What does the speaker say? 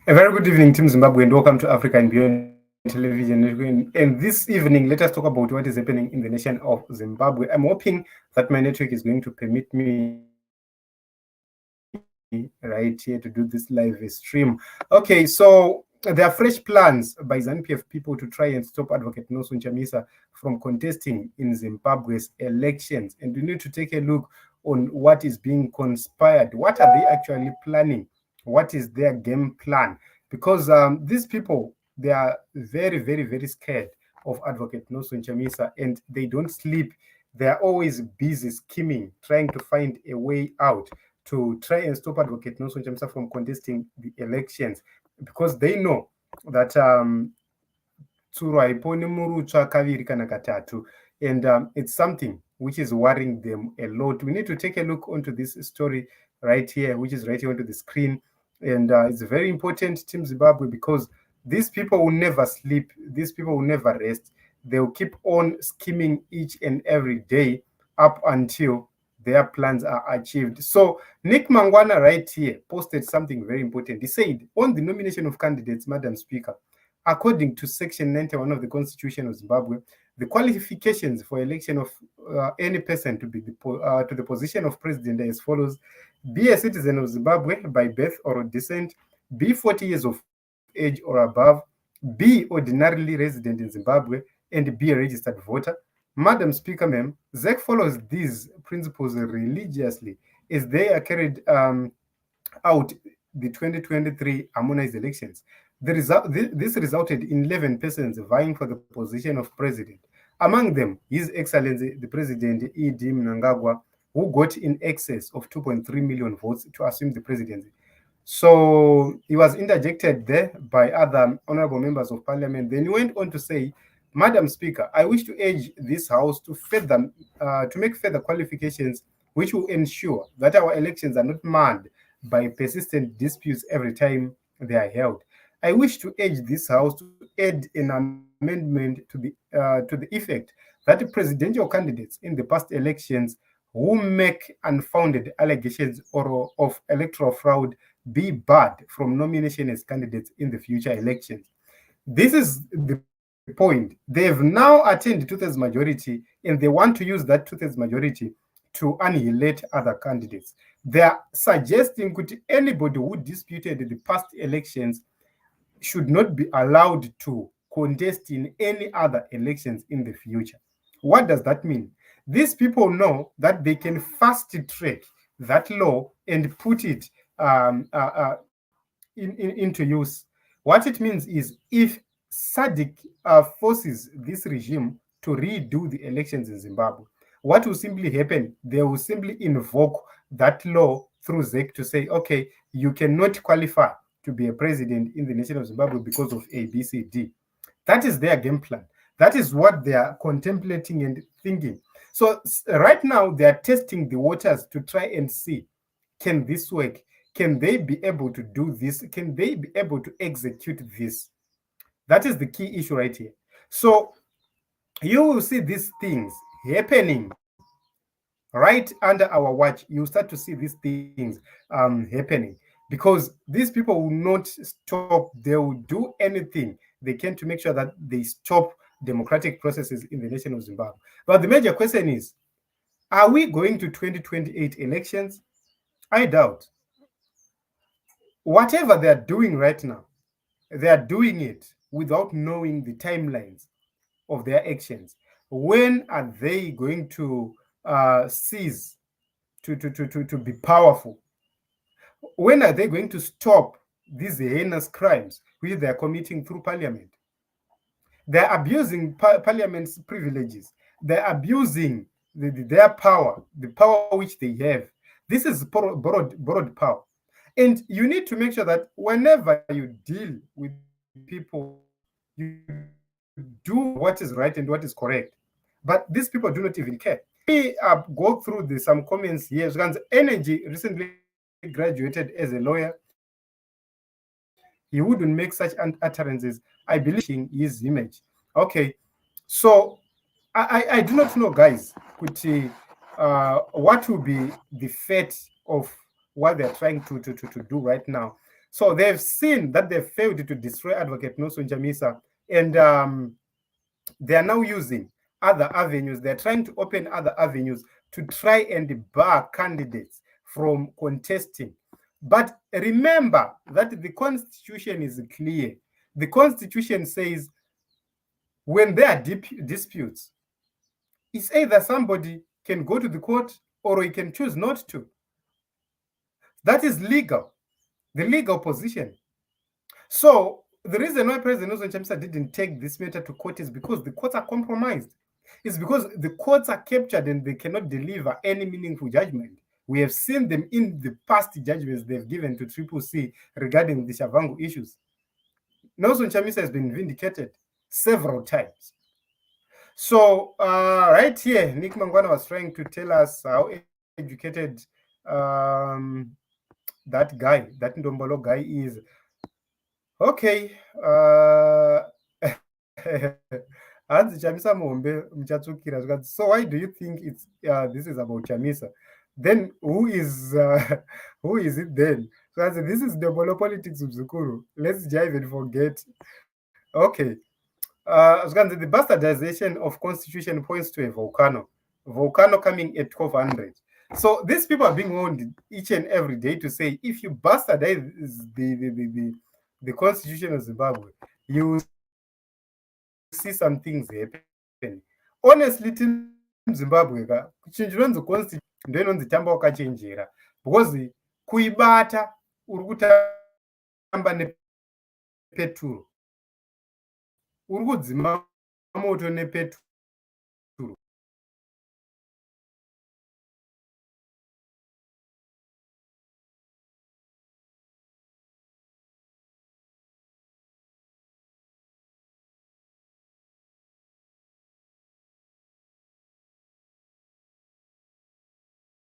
A very good evening, Team Zimbabwe, and welcome to Africa and Beyond Television. And this evening, let us talk about what is happening in the nation of Zimbabwe. I'm hoping that my network is going to permit me right here to do this live stream. Okay, so there are fresh plans by Zanu PF people to try and stop Advocate Nelson Chamisa from contesting in Zimbabwe's elections. And we need to take a look on what is being conspired. What are they actually planning? What is their game plan? Because these people, they are very, very, very scared of Advocate Nelson Chamisa, and they don't sleep. They are always busy scheming, trying to find a way out to try and stop Advocate Nelson Chamisa from contesting the elections, because they know that tsuro haiponi murutsva kaviri kana katatu, and it's something which is worrying them a lot. We need to take a look onto this story right here, which is right here onto the screen, and it's very important, Team Zimbabwe, because these people will never sleep, these people will never rest. They'll keep on scheming each and every day up until their plans are achieved. So Nick Mangwana right here posted something very important. He said, on the nomination of candidates, Madam Speaker, according to Section 91 of the Constitution of Zimbabwe, the qualifications for election of any person to be to the position of president are as follows: be a citizen of Zimbabwe by birth or descent, be 40 years of age or above, be ordinarily resident in Zimbabwe, and be a registered voter. Madam Speaker, ma'am, ZEC follows these principles religiously as they are carried out the 2023 harmonized elections. This resulted in 11 persons vying for the position of president. Among them, His Excellency the President E.D. Mnangagwa, who got in excess of 2.3 million votes to assume the presidency. So he was interjected there by other honorable members of parliament. Then he went on to say, Madam Speaker, I wish to urge this House to make further qualifications which will ensure that our elections are not marred by persistent disputes every time they are held. I wish to urge this House to add an amendment to the effect that presidential candidates in the past elections who make unfounded allegations or of electoral fraud be barred from nomination as candidates in the future elections. This is the point. They've now attained two-thirds majority, and they want to use that two-thirds majority to annihilate other candidates. They are suggesting that anybody who disputed the past elections should not be allowed to contest in any other elections in the future. What does that mean? These people know that they can fast track that law and put it into use. What it means is, if SADC forces this regime to redo the elections in Zimbabwe, what will simply happen? They will simply invoke that law through ZEC to say, okay, you cannot qualify to be a president in the nation of Zimbabwe because of A, B, C, D. That is their game plan. That is what they are contemplating and thinking. So right now, they are testing the waters to try and see, can this work? Can they be able to do this? Can they be able to execute this? That is the key issue right here. So you will see these things happening right under our watch. You start to see these things happening, because these people will not stop. They will do anything they can to make sure that they stop democratic processes in the nation of Zimbabwe. But the major question is, are we going to 2028 elections? I doubt. Whatever they are doing right now, they are doing it without knowing the timelines of their actions. When are they going to cease to be powerful? When are they going to stop these heinous crimes which they are committing through parliament? They're abusing parliament's privileges. They're abusing their power, the power which they have. This is borrowed power. And you need to make sure that whenever you deal with people, you do what is right and what is correct. But these people do not even care. We go through some comments here. Energy recently graduated as a lawyer. He wouldn't make such utterances. I believe his image. Okay, so I do not know, guys, what will be the fate of what they're trying to do right now. So they've seen that they've failed to destroy Advocate Nelson Chamisa, and they are now using other avenues. They're trying to open other avenues to try and bar candidates from contesting. But remember that the Constitution is clear. The Constitution says when there are disputes, it's either somebody can go to the court or he can choose not to. That is legal, the legal position. So the reason why President Nelson Chamisa didn't take this matter to court is because the courts are compromised. It's because the courts are captured and they cannot deliver any meaningful judgment. We have seen them in the past judgments they've given to Triple C regarding the Shavangu issues. Nelson Chamisa has been vindicated several times. So right here, Nick Mangwana was trying to tell us how educated that guy, that Ndombolo guy is. Okay. So why do you think it's this is about Chamisa? Then who is it then? So I said, this is Ndombolo politics of Zukuru. Let's jive and forget. Okay. The bastardization of constitution points to a volcano coming at 1200. So these people are being warned each and every day to say, if you bastardize the constitution of Zimbabwe, you will see some things happen. Honestly, Team Zimbabwe, kuchinjironzi constitution ndoinonzi tamba wakachenjera, because kuibata uri kutamba nepeturo, uri kudzima moto nepeturo.